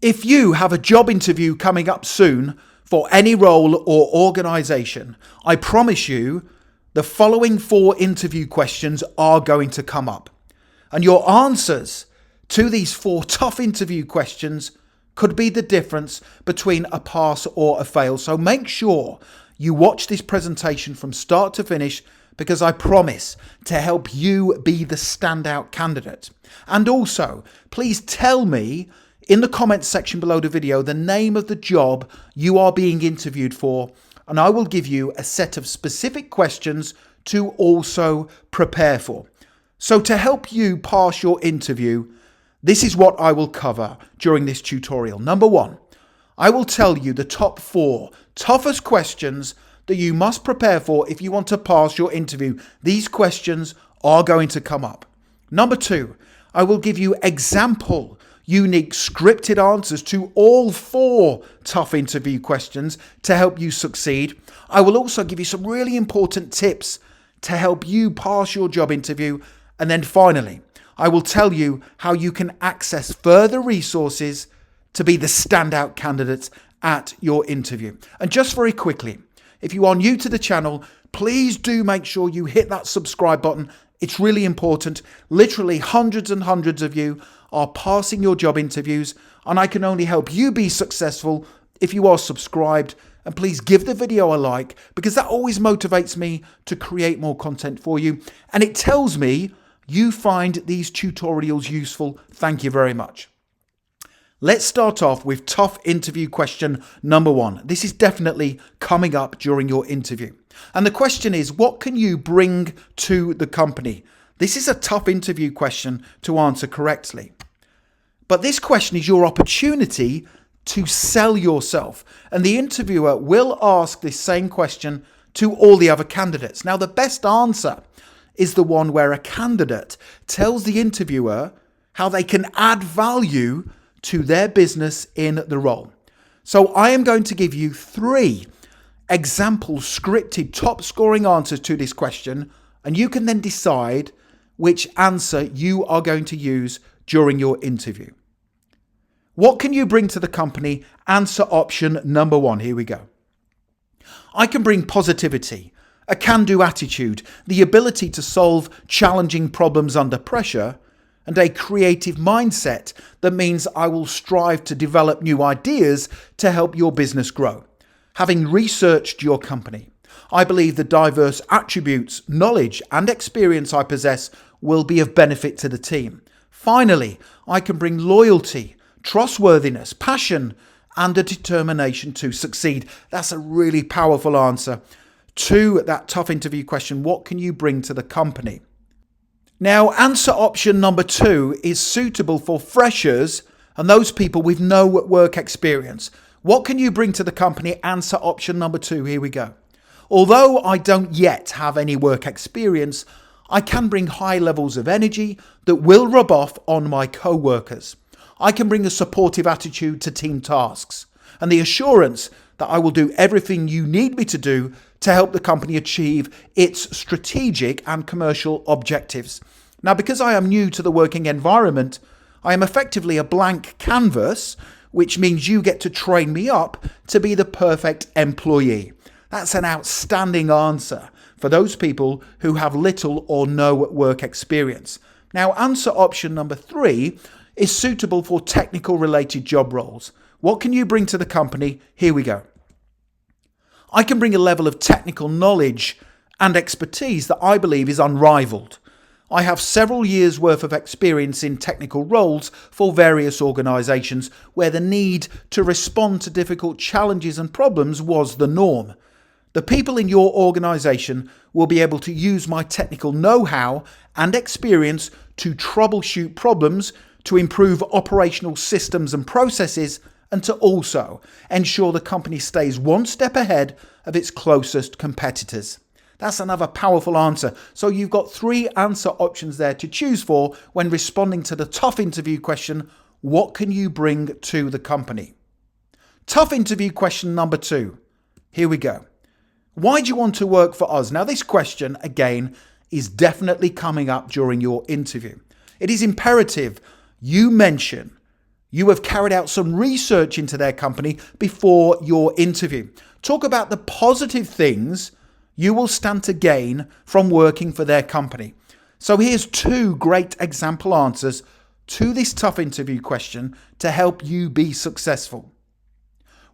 If you have a job interview coming up soon for any role or organisation, I promise you the following 4 interview questions are going to come up. And your answers to these 4 tough interview questions could be the difference between a pass or a fail. So make sure you watch this presentation from start to finish, because I promise to help you be the standout candidate. And also, please tell me in the comments section below the video the name of the job you are being interviewed for, and I will give you a set of specific questions to also prepare for. So to help you pass your interview, this is what I will cover during this tutorial. Number 1, I will tell you the top 4 toughest questions that you must prepare for if you want to pass your interview. These questions are going to come up. Number 2, I will give you example, unique scripted answers to all 4 tough interview questions to help you succeed. I will also give you some really important tips to help you pass your job interview. And then finally, I will tell you how you can access further resources to be the standout candidate at your interview. And just very quickly, if you are new to the channel, please do make sure you hit that subscribe button. It's really important. Literally hundreds and hundreds of you are passing your job interviews, and I can only help you be successful if you are subscribed. And please give the video a like, because that always motivates me to create more content for you. And it tells me you find these tutorials useful. Thank you very much. Let's start off with tough interview question number 1. This is definitely coming up during your interview. And the question is, what can you bring to the company? This is a tough interview question to answer correctly. But this question is your opportunity to sell yourself. And the interviewer will ask this same question to all the other candidates. Now, the best answer is the one where a candidate tells the interviewer how they can add value to their business in the role. So I am going to give you 3 example scripted top scoring answers to this question, and you can then decide which answer you are going to use during your interview. What can you bring to the company? Answer option number 1. Here we go. I can bring positivity, a can-do attitude, the ability to solve challenging problems under pressure, and a creative mindset that means I will strive to develop new ideas to help your business grow. Having researched your company, I believe the diverse attributes, knowledge, and experience I possess will be of benefit to the team. Finally, I can bring loyalty, trustworthiness, passion, and a determination to succeed. That's a really powerful answer to that tough interview question. What can you bring to the company? Now, answer option number 2 is suitable for freshers and those people with no work experience. What can you bring to the company? Answer option number 2. Here we go. Although I don't yet have any work experience, I can bring high levels of energy that will rub off on my co-workers. I can bring a supportive attitude to team tasks and the assurance that I will do everything you need me to do to help the company achieve its strategic and commercial objectives. Now, because I am new to the working environment, I am effectively a blank canvas, which means you get to train me up to be the perfect employee. That's an outstanding answer for those people who have little or no work experience. Now, answer option number 3 is suitable for technical related job roles. What can you bring to the company? Here we go. I can bring a level of technical knowledge and expertise that I believe is unrivaled. I have several years' worth of experience in technical roles for various organisations where the need to respond to difficult challenges and problems was the norm. The people in your organisation will be able to use my technical know-how and experience to troubleshoot problems, to improve operational systems and processes, and to also ensure the company stays one step ahead of its closest competitors. That's another powerful answer. So you've got 3 answer options there to choose for when responding to the tough interview question, what can you bring to the company? Tough interview question number 2. Here we go. Why do you want to work for us? Now, this question, again, is definitely coming up during your interview. It is imperative you mention You have carried out some research into their company before your interview. Talk about the positive things you will stand to gain from working for their company. So here's 2 great example answers to this tough interview question to help you be successful.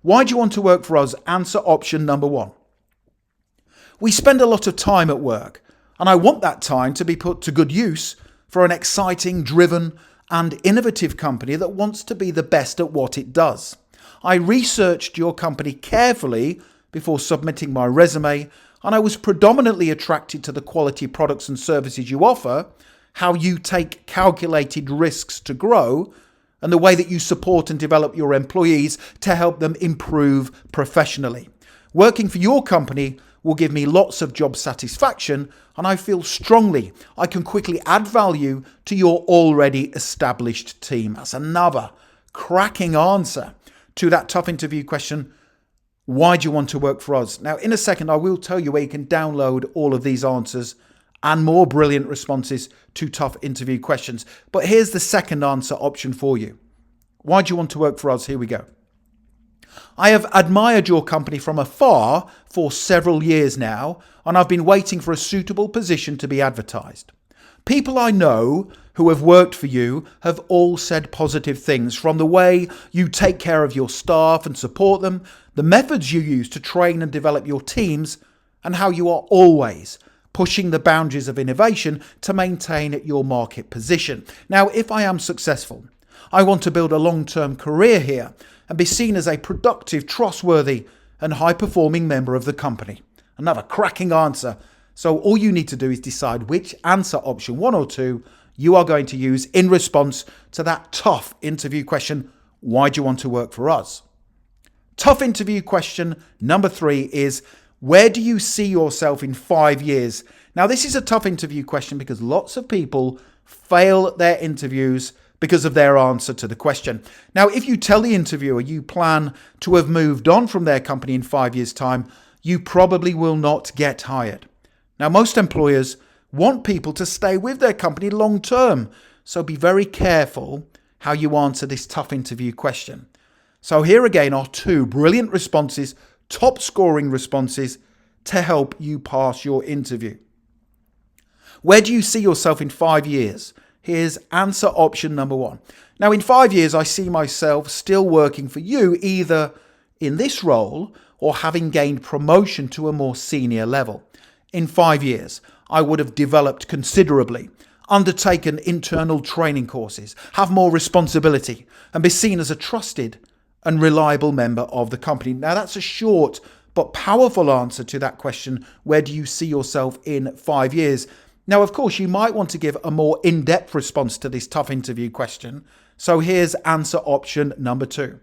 Why do you want to work for us? Answer option number 1. We spend a lot of time at work, and I want that time to be put to good use for an exciting, driven, and innovative company that wants to be the best at what it does. I researched your company carefully before submitting my resume, and I was predominantly attracted to the quality products and services you offer, how you take calculated risks to grow, and the way that you support and develop your employees to help them improve professionally. Working for your company will give me lots of job satisfaction, and I feel strongly I can quickly add value to your already established team. That's another cracking answer to that tough interview question. Why do you want to work for us? Now, in a second, I will tell you where you can download all of these answers and more brilliant responses to tough interview questions. But here's the second answer option for you. Why do you want to work for us? Here we go. I have admired your company from afar for several years now, and I've been waiting for a suitable position to be advertised. People I know who have worked for you have all said positive things, from the way you take care of your staff and support them, the methods you use to train and develop your teams, and how you are always pushing the boundaries of innovation to maintain your market position. Now, if I am successful, I want to build a long-term career here and be seen as a productive, trustworthy, and high-performing member of the company. Another cracking answer. So all you need to do is decide which answer, option 1 or 2, you are going to use in response to that tough interview question. Why do you want to work for us? Tough interview question number 3 is, where do you see yourself in 5 years? Now, this is a tough interview question because lots of people fail their interviews because of their answer to the question. Now, if you tell the interviewer you plan to have moved on from their company in 5 years' time, you probably will not get hired. Now, most employers want people to stay with their company long term, so be very careful how you answer this tough interview question. So here again are 2 brilliant responses, top scoring responses to help you pass your interview. Where do you see yourself in 5 years? Here's answer option number 1. Now, in 5 years, I see myself still working for you, either in this role or having gained promotion to a more senior level. In 5 years, I would have developed considerably, undertaken internal training courses, have more responsibility, and be seen as a trusted and reliable member of the company. Now, that's a short but powerful answer to that question. Where do you see yourself in 5 years? Now, of course, you might want to give a more in-depth response to this tough interview question. So here's answer option number 2.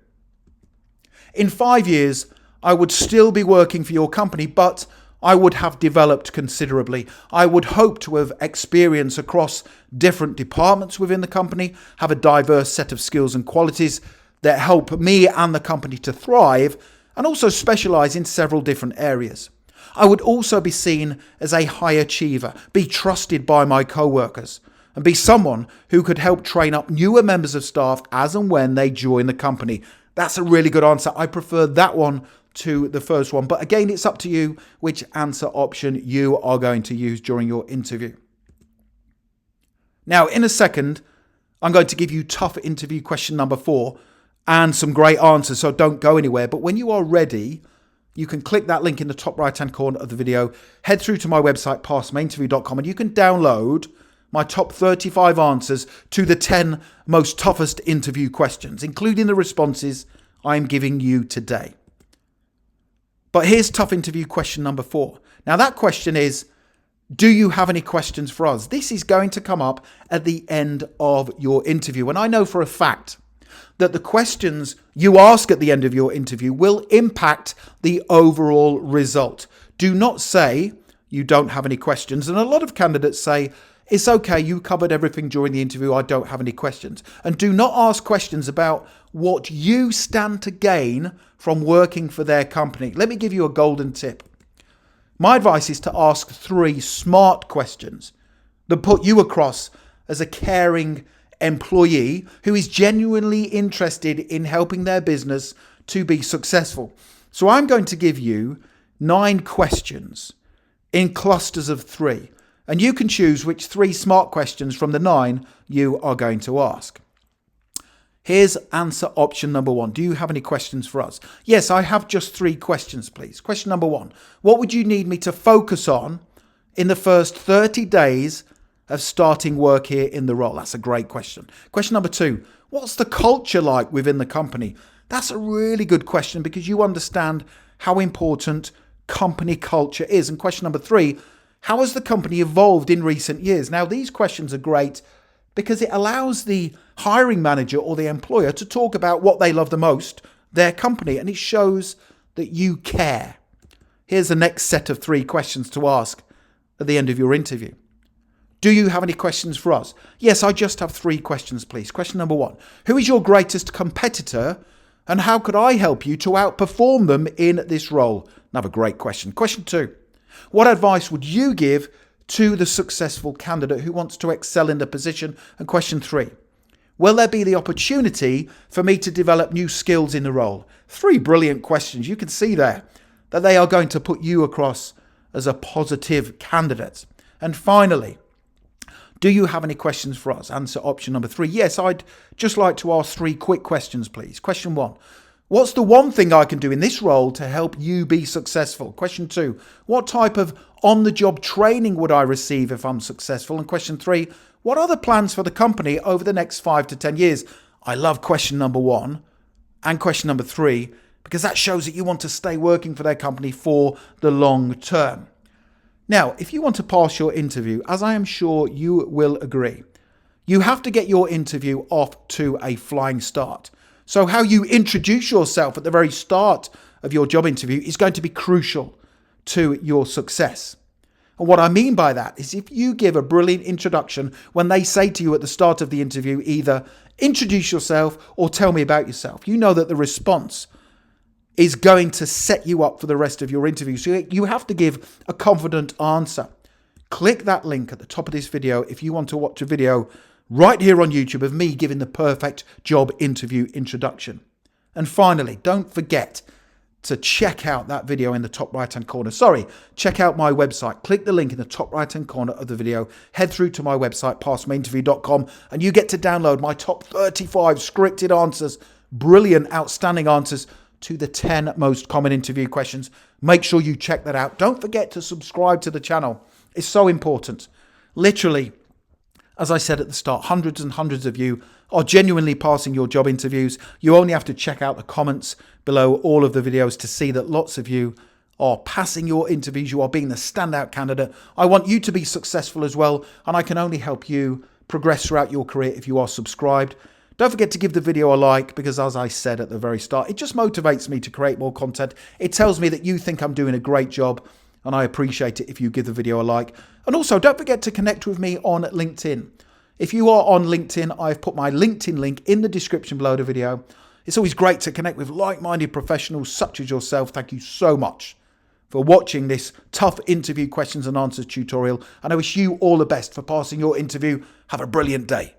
In 5 years, I would still be working for your company, but I would have developed considerably. I would hope to have experience across different departments within the company, have a diverse set of skills and qualities that help me and the company to thrive, and also specialize in several different areas. I would also be seen as a high achiever, be trusted by my co-workers, and be someone who could help train up newer members of staff as and when they join the company. That's a really good answer. I prefer that one to the first one. But again, it's up to you which answer option you are going to use during your interview. Now, in a second, I'm going to give you tough interview question number 4 and some great answers, so don't go anywhere. But when you are ready, you can click that link in the top right-hand corner of the video, head through to my website, passmyinterview.com, and you can download my top 35 answers to the 10 most toughest interview questions, including the responses I'm giving you today. But here's tough interview question number 4. Now, that question is, do you have any questions for us? This is going to come up at the end of your interview. And I know for a fact that the questions you ask at the end of your interview will impact the overall result. Do not say you don't have any questions. And a lot of candidates say, it's okay, you covered everything during the interview, I don't have any questions. And do not ask questions about what you stand to gain from working for their company. Let me give you a golden tip. My advice is to ask 3 smart questions that put you across as a caring, employee who is genuinely interested in helping their business to be successful. So I'm going to give you 9 questions in clusters of 3. And you can choose which 3 smart questions from the 9 you are going to ask. Here's answer option number 1. Do you have any questions for us? Yes, I have just 3 questions, please. Question number 1. What would you need me to focus on in the first 30 days of starting work here in the role? That's a great question. Question number 2. What's the culture like within the company? That's a really good question because you understand how important company culture is. And question number 3. How has the company evolved in recent years? Now, these questions are great because it allows the hiring manager or the employer to talk about what they love the most, their company, and it shows that you care. Here's the next set of 3 questions to ask at the end of your interview. Do you have any questions for us? Yes, I just have 3 questions, please. Question number 1. Who is your greatest competitor and how could I help you to outperform them in this role? Another great question. Question 2. What advice would you give to the successful candidate who wants to excel in the position? And question 3. Will there be the opportunity for me to develop new skills in the role? 3 brilliant questions. You can see there that they are going to put you across as a positive candidate. And finally, do you have any questions for us? Answer option number 3. Yes, I'd just like to ask 3 quick questions, please. Question 1. What's the one thing I can do in this role to help you be successful? Question 2. What type of on-the-job training would I receive if I'm successful? And question 3. What are the plans for the company over the next 5 to 10 years? I love question number 1 and question number 3 because that shows that you want to stay working for their company for the long term. Now, if you want to pass your interview, as I am sure you will agree, you have to get your interview off to a flying start. So how you introduce yourself at the very start of your job interview is going to be crucial to your success. And what I mean by that is if you give a brilliant introduction when they say to you at the start of the interview, either introduce yourself or tell me about yourself, you know that the response is going to set you up for the rest of your interview. So you have to give a confident answer. Click that link at the top of this video if you want to watch a video right here on YouTube of me giving the perfect job interview introduction. And finally, don't forget to check out that video in the top right hand corner. Check out my website. Click the link in the top right hand corner of the video. Head through to my website, passmyinterview.com, and you get to download my top 35 scripted answers, brilliant, outstanding answers to the 10 most common interview questions. Make sure you check that out. Don't forget to subscribe to the channel. It's so important. Literally, as I said at the start, hundreds and hundreds of you are genuinely passing your job interviews. You only have to check out the comments below all of the videos to see that lots of you are passing your interviews. You are being the standout candidate. I want you to be successful as well, and I can only help you progress throughout your career if you are subscribed. Don't forget to give the video a like because, as I said at the very start, it just motivates me to create more content. It tells me that you think I'm doing a great job, and I appreciate it if you give the video a like. And also, don't forget to connect with me on LinkedIn. If you are on LinkedIn, I've put my LinkedIn link in the description below the video. It's always great to connect with like-minded professionals such as yourself. Thank you so much for watching this tough interview questions and answers tutorial. And I wish you all the best for passing your interview. Have a brilliant day.